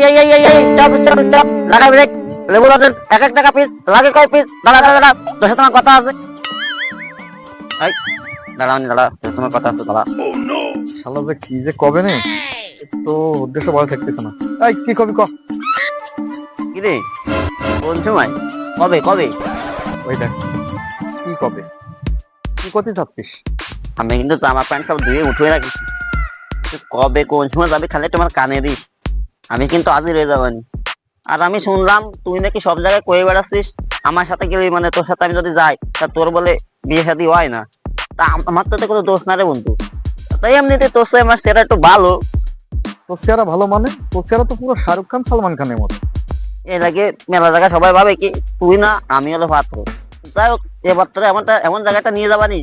Stop লাগা break. লেবু গাছের এক এক টাকা পিস, লাগে কয় পিস? দাঁড়া দাঁড়া দাঁড়া, তোর সাথে আমার কথা আছে। এই দাঁড়াও, দাঁড়া, তোর সাথে কথা আছে, দাঁড়া। শালা যে কি যে কবে নে, তো উদ্দেশ্য ভালো থাকতেছে না। এই কি কবি ক। কি রে, কোন সময়, কবে কবে? ওই দেখ কি কবে, কি করতে চাচ্ছিস? আমি কিন্তু জামা প্যান্ট সব ধুয়ে উঠে রাখিছি। তুই কবে কোন সময় যাবি খালি তোমার কানে দিস, আমি কিন্তু আজই রয়ে যাবানি। আর আমি শুনলাম তুই নাকি সব জায়গায় কয়ে বেড়াচ্ছিস, আমার সাথে গেলে মানে তোর সাথে আমি যদি যাই তা তোর বলে বিয়ে শাদী হয় না। তা আমার তো কোনো দোষ না রে বন্ধু, তাই এমনিতে তোর সাথে আমার সেটা একটু ভালো। তোর চেহারা ভালো মানে? তোর চেহারা তো পুরো শাহরুখ খান সালমান খানের মতো। এর আগে মেলা জায়গায় সবাই ভাবে কি তুই না আমি হলো পাত্র। যাই হোক, এবার তোর এমন জায়গাটা নিয়ে যাবানি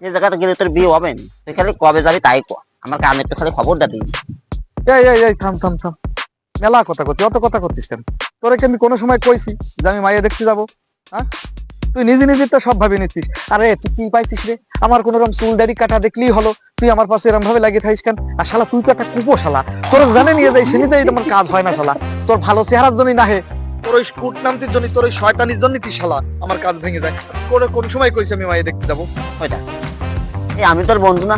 যে জায়গাটা গেলে তোর বিয়ে হবে না। তুই খালি কবে যাবি তাই কর, আমার কানে একটু খালি খবরটা দিস। এই এই এই থাম থাম থাম, মেলা কথা করছিস, অত কথা করছিস কেন? তোরে কি আমি কোনো সময় কইছি যে আমি মাইয়া দেখতে যাবো? হ্যাঁ, তুই নিজে নিজে তো সব ভাবে নিচ্ছিস। আরে তুই কি পাইছিস রে? আমার কোন রকম চুল দাড়ি কাটা দেখলেই হলো, তুই আমার পাশে এরকম ভাবে লাগিয়ে থাকিস কেন? আর শালা তুই তো একটা কুপো শালা, তোর জানে নিয়ে যাই সে নিজেই তোমার কাজ হয় না শালা। তোর ভালো চেহারার জন্যই না হে, তোর ওই স্কুট নামতির জন্য, তোর ওই শয়তানির জন্যই তুই শালা আমার কাজ ভেঙে যায়। কোন সময় কইছি আমি মাইয়া দেখতে যাবো? ওইটা এই আমি তোর বন্ধু না,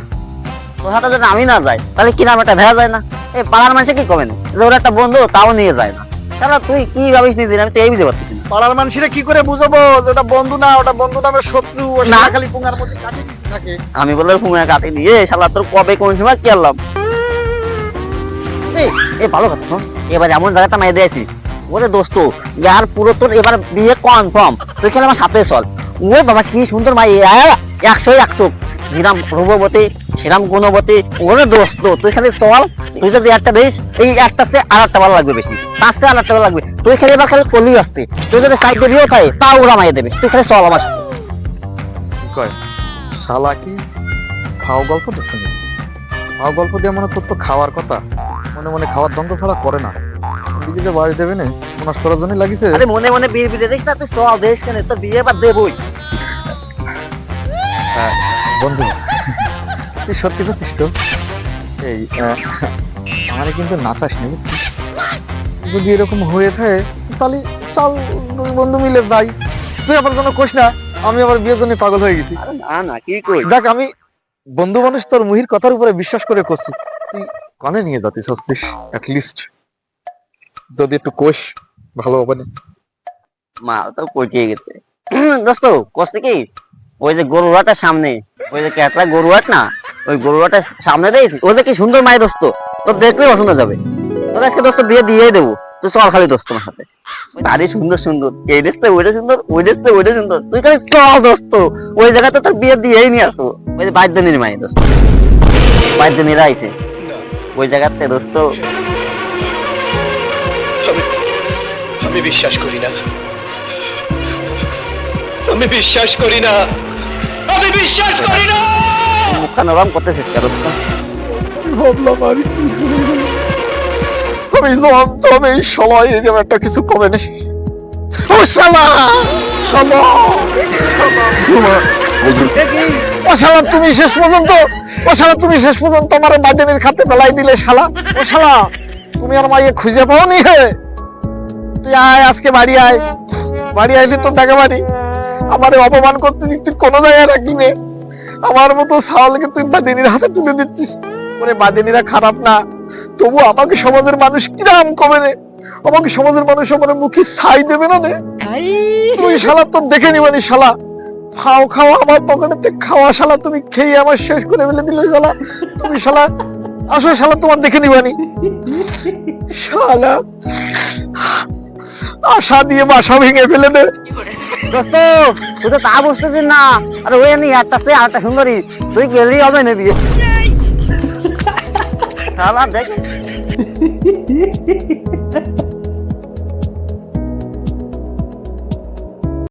তোর সাথে যদি আমি না যাই তাহলে কি নাম একটা ভেড়া যায় না? এই পাড়ার মানুষে কি কবেন যে ওর একটা বন্ধু তাও নিয়ে যায় না? তাহলে তুই কি ভাবিস নিজে, আমি তো এই বুঝতে পারছি না। পাড়ার মানুষেরা কি করে বুঝাবো যে ওটা বন্ধু না, ওটা বন্ধু নামের শত্রু? ও না। শালা খালি পুঙ্গার মধ্যে কাটি থাকে। আমি বলে ফুঙে কাটি দিয়ে শালা তোর কবে কোন সময় কি আনলাম? এই ভালো কথা শোন, এবার এমন জায়গাটা মাই দিয়েছি ওরে দোস্ত, যার পুরো তোর এবার বিয়ে কনফার্ম। তুই খেলে আমার সাথে চল। ও বাবা কি সুন্দর মাই, 100 যেরাম রূপবতী সেরাম গুণবতী। ওরে দোস্ত তুই খালি চল, তুই যদি একটা দিস এই একটা সে আর একটা ভালো লাগবে, বেশি তার সে আর একটা ভালো লাগবে। তুই খালি এবার খালি কলি আসতে, তুই যদি সাইড দিয়েও থাকে তাও ওরা মাইয়ে দেবে। তুই খালি চল আমার সাথে। কি কয় শালা, কি খাওয়া গল্প দিচ্ছে না? খাওয়া গল্প দিয়ে মনে তোর তো খাওয়ার কথা, মনে মনে খাওয়ার দ্বন্দ্ব ছাড়া করে না। দিকে যে বাড়ি দেবে না ওনার করার জন্যই লাগিছে। আরে মনে মনে বিয়ে বিয়ে দিস না, তুই চল দেশ কেন, তো বিয়ে এবার দেবই। হ্যাঁ বন্ধু, তুই সত্যি করছিস তো? এই আমারে কিন্তু নাচাস নেই, যদি এরকম হয়ে থাকে তাহলে চল দুই বন্ধু মিলে যাই। তুই আবার কোনো কোশ না, আমি আবার বিয়ের জন্য পাগল হয়ে গেছি। আরে না না, কি কই? দেখ আমি বন্ধু মানুষ, তোর মুহির কথার উপরে বিশ্বাস করে করছি। তুই কনে নিয়ে যাতে চাচ্ছিস লিস্ট যদি একটু কোশ ভালো হবে না? মা তো পচিয়ে গেছে দোস্ত। করছে কি, ওই যে গরুয়াটার সামনে, ওই যে ক্যাটরা গরুয়াট না, ওই গরুয়াটার সামনে দেখ ওই যে কি সুন্দর মায়ের দোস্ত, তোর দেখলে পছন্দ যাবে। তোর আজকে দোস্ত বিয়ে দিয়ে দেবো, তুই চল খালি দোস্ত আমার সাথে। তারই সুন্দর সুন্দর, এই দেখতে ওইটা সুন্দর, ওই দেখতে ওইটা সুন্দর, তুই খালি চল দোস্ত। ওই জায়গাতে তোর বিয়ে দিয়েই নিয়ে আসবো। ওই যে বাইদ্যনির মায়ের দোস্ত, বাইদ্যনিরা আইছে ওই জায়গাতে দোস্ত। আমি বিশ্বাস করি না, আমি বিশ্বাস করি না, আমি বিশ্বাস করি না। মুখটা নরম করতেছিস কেন? ভাবলাম আর কি আমি জবাব তবে এই সময় এই যে একটা কিছু কমে নেই। ও শালা, শালা, ও শালা তুমি শেষ পর্যন্ত, ও শালা তুমি শেষ পর্যন্ত আমার বাদেনের খাতে বেলাই দিলে শালা। ও শালা তুমি আর মাইয়ে খুঁজে পাও নি হে? তুই আয় আজকে বাড়ি আয়, বাড়ি আইলে তোর টাকা বাড়ি আমারে অপমান করতে তুই কোনো জায়গায় রাখলি নে। আমার মতো সাওয়ালকে তুই বাদেনির হাতে তুলে দিচ্ছিস। ওরে বাদেনিরা খারাপ না, তবু আমাকে সমাজের মানুষ কিরাম কমে রে, আমাকে সমাজের মানুষ আমার মুখে ছাই দেবে না রে। তুই শালা তোর দেখে নিবানি শালা, খাও খাওয়া আমার পকেটে খাওয়া শালা, তুমি খেয়ে আমার শেষ করে ফেলে দিলে শালা। তুমি শালা আসো শালা, তোমার দেখে নিবানি শালা, আশা দিয়ে বাসা ভেঙে ফেলে দে। দোস্ত তুই তো তা বুঝতেছিস না, আরে ওই নি একটা সে আরেকটা সুন্দরী, তুই গেলেই হবে না বিয়ে। শালা দেখ